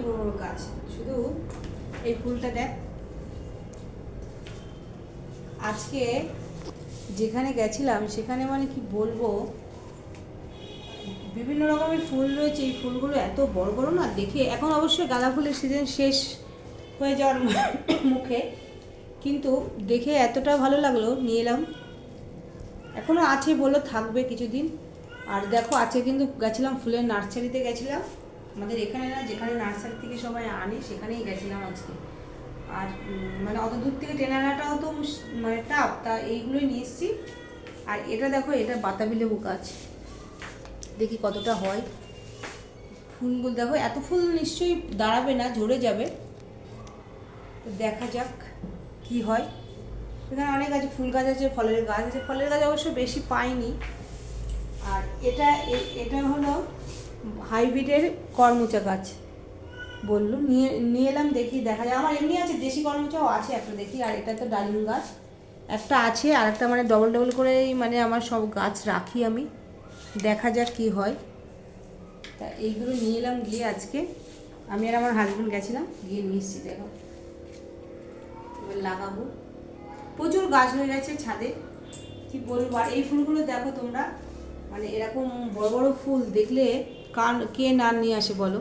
বড় বড় গাছ। শুধু এই ফুলটা দেখ, আজকে যেখানে গেছিলাম সেখানে মানে কি বলবো, বিভিন্ন রকমের ফুল রয়েছে। এই ফুলগুলো এত বড় বড় না, দেখে এখন অবশ্যই গাঁদা ফুলের সিজন শেষ হয়ে যাওয়ার মুখে, কিন্তু দেখে এতটা ভালো লাগলো, নিয়ে এলাম। এখনও আছে, বললো থাকবে কিছুদিন। আর দেখো আজকে কিন্তু গেছিলাম ফুলের নার্সারিতে গেছিলাম, আমাদের এখানে না, যেখানে নার্সারি থেকে সবাই আনে সেখানেই গেছিলাম আজকে। আর মানে অত দূর থেকে টেনে আনাটাও তো মানে টাফ, তা এইগুলোই নিয়ে এসেছি। আর এটা দেখো, এটা বাতাবি লেবু গাছ, দেখি কতটা হয়। ফুলগুলো দেখো, এত ফুল নিশ্চয়ই দাঁড়াবে না, ঝরে যাবে, তো দেখা যাক কি হয়। এখানে অনেক আছে, ফুল গাছ আছে, ফলের গাছ আছে। ফলের গাছ অবশ্য বেশি পাইনি। আর এটা এটা হলো হাইব্রিডের করমচা গাছ, বললো নিয়ে নিয়ে এলাম, দেখি দেখা যায়। আমার এমনি আছে, দেশি করমচাও আছে একটা, দেখি। আর এটা তো ডালিম গাছ একটা আছে, আর একটা মানে ডবল ডবল করেই মানে আমার সব গাছ রাখি আমি, দেখা যাক কি হয়। তা এইগুলো নিয়ে এলাম গিয়ে আজকে, আমি আর আমার হাজব্যান্ড গেছিলাম, গিয়ে নিয়ে এসেছি। দেখো এবার লাগাবো, প্রচুর গাছ হয়ে গেছে ছাদে, কি বলবো। আর এই ফুলগুলো দেখো তোমরা, মানে এরকম বড় বড় ফুল দেখলে কে না নিয়ে আসে বলো।